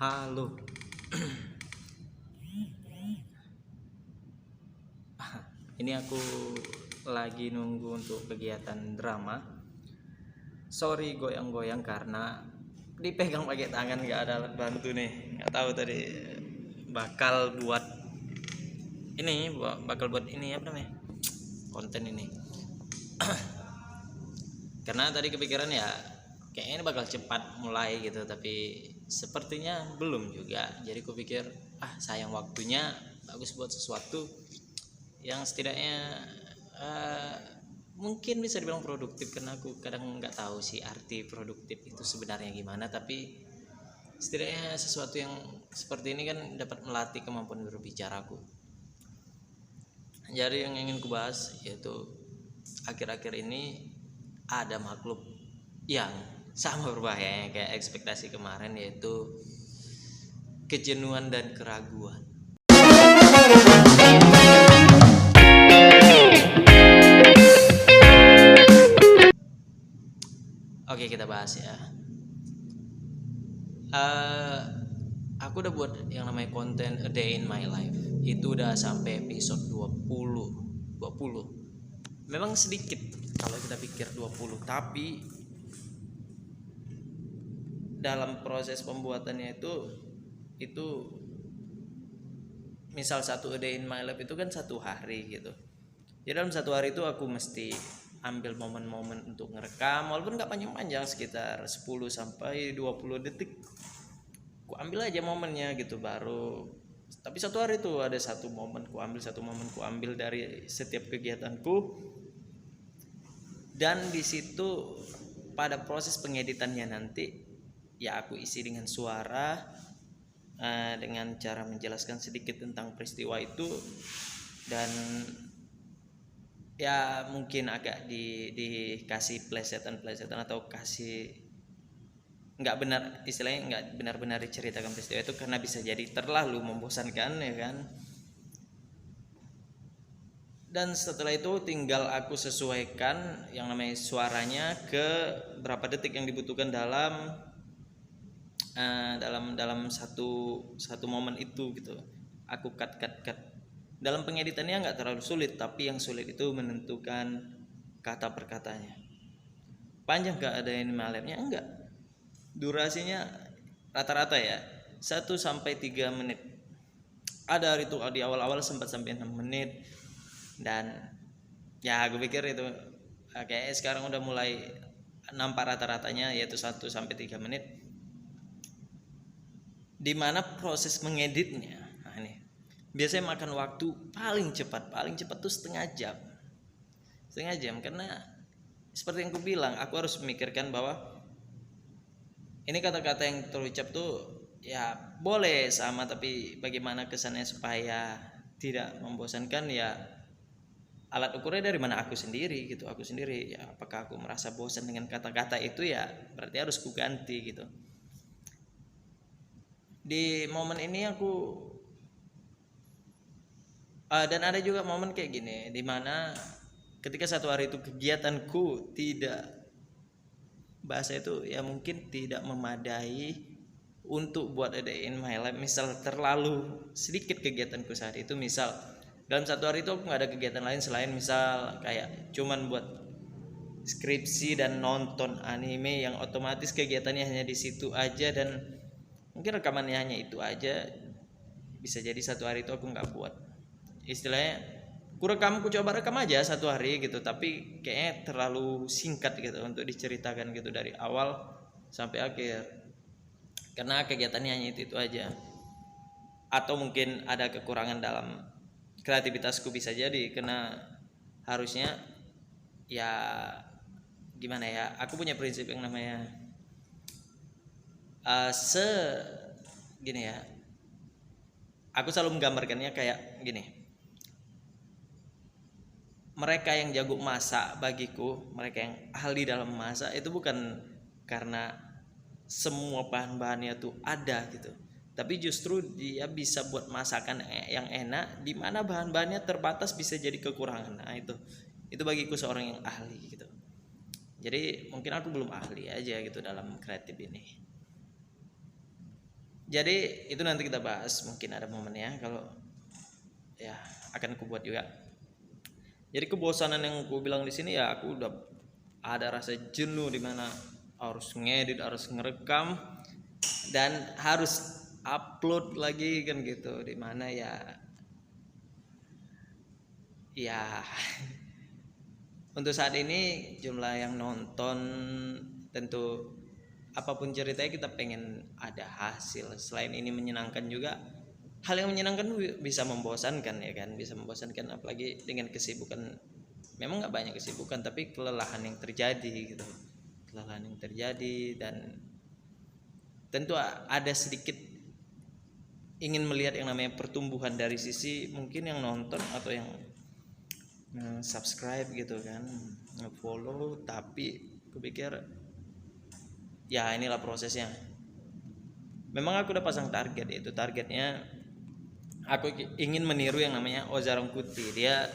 Halo. Ini aku lagi nunggu untuk kegiatan drama. Sorry goyang-goyang karena dipegang pakai tangan, nggak ada alat bantu nih. Nggak tahu tadi bakal buat ini apa namanya, konten ini. Karena tadi kepikiran ya kayaknya ini bakal cepat mulai gitu, tapi sepertinya belum juga. Jadi kupikir sayang waktunya, bagus buat sesuatu yang setidaknya uh, mungkin bisa dibilang produktif. Karena aku kadang nggak tahu sih arti produktif itu sebenarnya gimana, tapi setidaknya sesuatu yang seperti ini kan dapat melatih kemampuan berbicaraku. Jadi yang ingin kubahas yaitu akhir-akhir ini ada makhluk yang sama berbahayanya kayak ekspektasi kemarin, yaitu kejenuhan dan keraguan. Oke, kita bahas ya. Aku udah buat yang namanya konten A Day in My Life. Itu udah sampai episode 20. Memang sedikit kalau kita pikir 20, tapi dalam proses pembuatannya itu misal satu A Day in My Life itu kan 1 hari gitu. Jadi dalam 1 hari itu aku mesti ambil momen-momen untuk ngerekam, walaupun gak panjang-panjang, sekitar 10 sampai 20 detik. Ku ambil aja momennya gitu, baru tapi 1 hari itu ada satu momen ku ambil dari setiap kegiatanku. Dan di situ pada proses pengeditannya nanti ya aku isi dengan suara, dengan cara menjelaskan sedikit tentang peristiwa itu, dan ya mungkin agak dikasih plesetan atau kasih nggak benar, istilahnya nggak benar-benar diceritakan peristiwa itu karena bisa jadi terlalu membosankan ya kan. Dan setelah itu tinggal aku sesuaikan yang namanya suaranya ke berapa detik yang dibutuhkan dalam satu momen itu gitu. Aku cut. Dalam pengeditannya nggak terlalu sulit, tapi yang sulit itu menentukan kata per katanya. Panjang gak ada yang malamnya? Enggak. Durasinya rata-rata ya 1 sampai 3 menit. Ada hari itu di awal-awal sempat sampai 6 menit. Dan ya aku pikir itu kayak sekarang udah mulai nampak rata-ratanya, yaitu 1 sampai 3 menit. Dimana proses mengeditnya, nah ini biasanya makan waktu paling cepat tuh setengah jam. Karena seperti yang aku bilang, aku harus memikirkan bahwa ini kata-kata yang terucap tuh ya boleh sama, tapi bagaimana kesannya supaya tidak membosankan. Ya alat ukurnya dari mana aku sendiri gitu. Aku sendiri ya, apakah aku merasa bosan dengan kata-kata itu, ya berarti harus ku ganti gitu. Di momen ini aku dan ada juga momen kayak gini, dimana ketika 1 hari itu kegiatanku tidak, bahasa itu ya mungkin tidak memadai untuk buat A Day in My Life. Misal terlalu sedikit kegiatanku saat itu, misal dalam 1 hari itu aku nggak ada kegiatan lain selain misal kayak cuman buat skripsi dan nonton anime, yang otomatis kegiatannya hanya di situ aja, dan mungkin rekamannya hanya itu aja. Bisa jadi 1 hari itu aku nggak buat, istilahnya ku coba rekam aja 1 hari gitu, tapi kayaknya terlalu singkat gitu untuk diceritakan gitu dari awal sampai akhir, karena kegiatannya hanya itu aja. Atau mungkin ada kekurangan dalam kreativitasku, bisa jadi, karena harusnya ya gimana ya, aku punya prinsip yang namanya gini ya, aku selalu menggambarkannya kayak gini. Mereka yang jago masak, bagiku mereka yang ahli dalam masak itu bukan karena semua bahan-bahannya tuh ada gitu, tapi justru dia bisa buat masakan yang enak di mana bahan-bahannya terbatas, bisa jadi kekurangan. Nah itu bagiku seorang yang ahli gitu. Jadi mungkin aku belum ahli aja gitu dalam kreatif ini. Jadi itu nanti kita bahas, mungkin ada momennya kalau ya akan aku buat juga. Jadi kebosanan yang aku bilang di sini ya, aku udah ada rasa jenuh di mana harus ngedit, harus ngerekam dan harus upload lagi kan gitu, di mana ya untuk saat ini jumlah yang nonton tentu apapun ceritanya kita pengen ada hasil. Selain ini menyenangkan juga, hal yang menyenangkan bisa membosankan ya kan, bisa membosankan apalagi dengan kesibukan. Memang nggak banyak kesibukan tapi kelelahan yang terjadi gitu, kelelahan yang terjadi dan tentu ada sedikit ingin melihat yang namanya pertumbuhan dari sisi mungkin yang nonton atau yang subscribe gitu kan, follow. Tapi kupikir ya inilah prosesnya. Memang aku udah pasang target, yaitu targetnya aku ingin meniru yang namanya Oza Rongkuti. Dia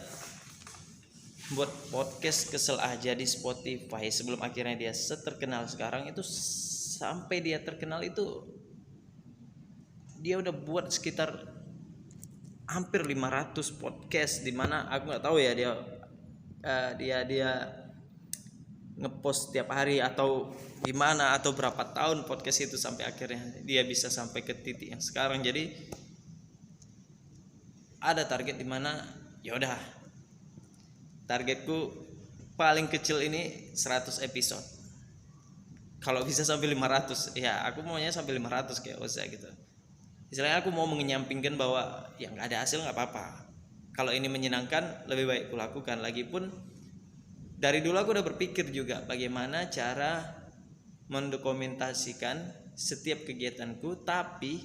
buat podcast Kesel Aja di Spotify sebelum akhirnya dia seterkenal sekarang. Itu sampai dia terkenal itu dia udah buat sekitar hampir 500 podcast, di mana aku nggak tahu ya dia ngepost tiap hari atau gimana, atau berapa tahun podcast itu sampai akhirnya dia bisa sampai ke titik yang sekarang. Jadi ada target di mana ya udah, targetku paling kecil ini 100 episode. Kalau bisa sampai 500 ya aku maunya sampai 500 kayak Oza gitu. Istilahnya aku mau menyampingkan bahwa ya nggak ada hasil nggak apa-apa. Kalau ini menyenangkan lebih baik kulakukan. Lagipun dari dulu aku udah berpikir juga bagaimana cara mendokumentasikan setiap kegiatanku tapi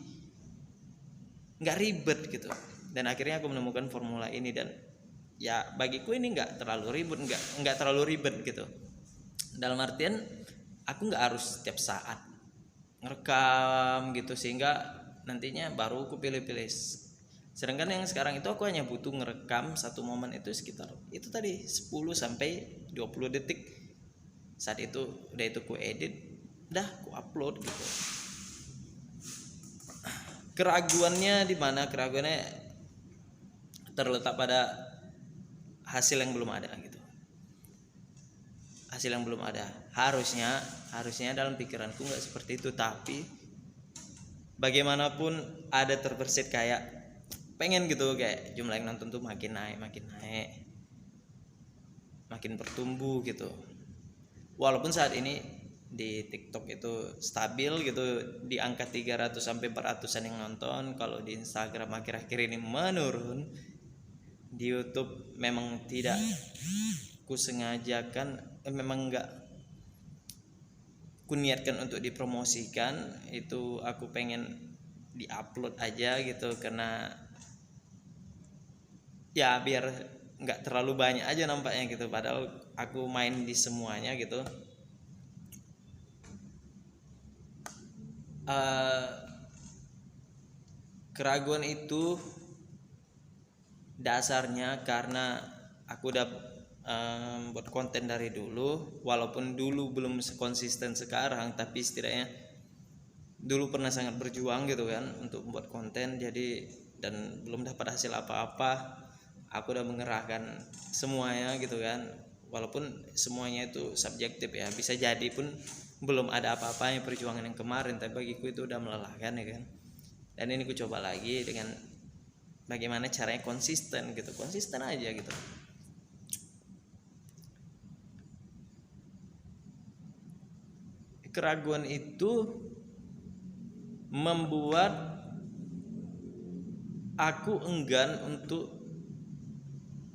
nggak ribet gitu. Dan akhirnya aku menemukan formula ini, dan ya bagiku ini nggak terlalu ribet gitu. Dalam artian aku nggak harus setiap saat ngerekam gitu sehingga nantinya baru aku pilih-pilih. Sedangkan yang sekarang itu aku hanya butuh ngerekam satu momen itu sekitar itu tadi 10 sampai 20 detik. Saat itu udah itu ku edit, udah ku upload gitu. Keraguannya di mana? Keraguannya terletak pada hasil yang belum ada gitu. Hasil yang belum ada. Harusnya dalam pikiranku nggak seperti itu, tapi bagaimanapun ada terbersit kayak pengen gitu, kayak jumlah yang nonton tuh makin naik, makin bertumbuh gitu. Walaupun saat ini di TikTok itu stabil gitu di angka 300 sampai 400-an yang nonton. Kalau di Instagram akhir-akhir ini menurun. Di YouTube memang tidak kusengajakan, memang enggak kuniatkan untuk dipromosikan. Itu aku pengen diupload aja gitu, karena ya biar nggak terlalu banyak aja nampaknya gitu, padahal aku main di semuanya gitu. Keraguan itu dasarnya karena aku udah buat konten dari dulu, walaupun dulu belum sekonsisten sekarang, tapi setidaknya dulu pernah sangat berjuang gitu kan untuk membuat konten. Jadi dan belum dapat hasil apa-apa, aku udah mengerahkan semuanya gitu kan. Walaupun semuanya itu subjektif ya, bisa jadi pun belum ada apa-apanya perjuangan yang kemarin, tapi bagiku itu udah melelahkan ya kan. Dan ini ku coba lagi dengan bagaimana caranya konsisten gitu, konsisten aja gitu. Keraguan itu membuat aku enggan untuk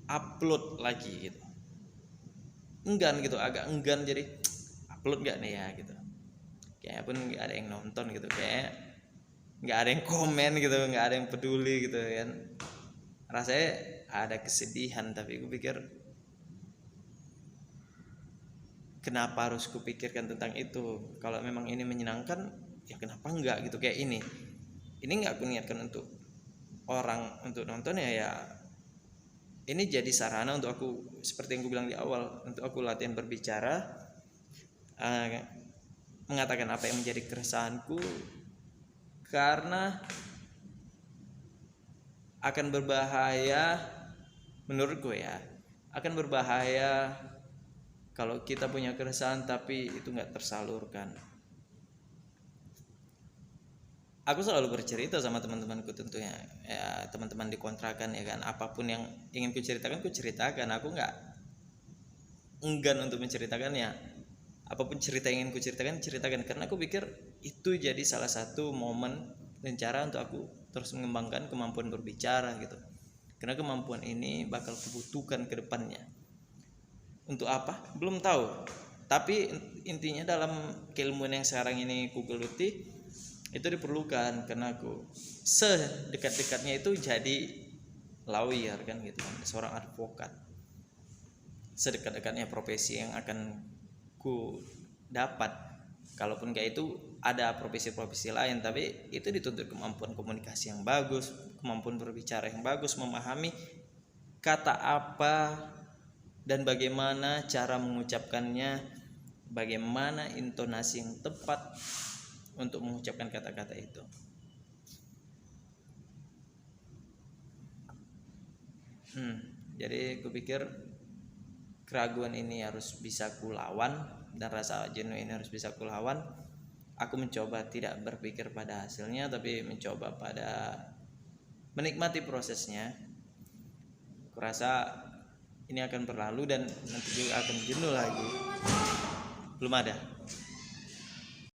upload lagi gitu, enggan gitu, agak enggan. Jadi upload gak nih ya gitu, kayak pun gak ada yang nonton gitu, kayak gak ada yang komen gitu, gak ada yang peduli gitu kan. Rasanya ada kesedihan, tapi aku pikir kenapa harus kupikirkan tentang itu? Kalau memang ini menyenangkan ya kenapa enggak gitu. Kayak ini nggak aku niatkan untuk orang untuk nonton ya ini jadi sarana untuk aku, seperti yang aku bilang di awal, untuk aku latihan berbicara, mengatakan apa yang menjadi keresahanku karena akan berbahaya menurutku ya, akan berbahaya kalau kita punya keresahan tapi itu nggak tersalurkan. Aku selalu bercerita sama teman-temanku tentunya, ya teman-teman di kontrakan ya kan, apapun yang ingin ku ceritakan. Aku nggak enggan untuk menceritakannya. Apapun cerita yang ingin ku ceritakan karena aku pikir itu jadi salah satu momen dan cara untuk aku terus mengembangkan kemampuan berbicara gitu. Karena kemampuan ini bakal kubutuhkan ke depannya. Untuk apa? Belum tahu. Tapi intinya dalam keilmuan yang sekarang ini ku geluti itu diperlukan, karena aku sedekat-dekatnya itu jadi lawyer kan gitu kan, seorang advokat. Sedekat-dekatnya profesi yang akan ku dapat. Kalaupun kayak itu ada profesi-profesi lain, tapi itu dituntut kemampuan komunikasi yang bagus, kemampuan berbicara yang bagus, memahami kata apa dan bagaimana cara mengucapkannya, bagaimana intonasi yang tepat untuk mengucapkan kata-kata itu. Jadi kupikir keraguan ini harus bisa kulawan dan rasa jenuh ini harus bisa kulawan. Aku mencoba tidak berpikir pada hasilnya, tapi mencoba pada menikmati prosesnya. Kurasa ini akan berlalu dan nanti juga akan jenuh lagi. Belum ada.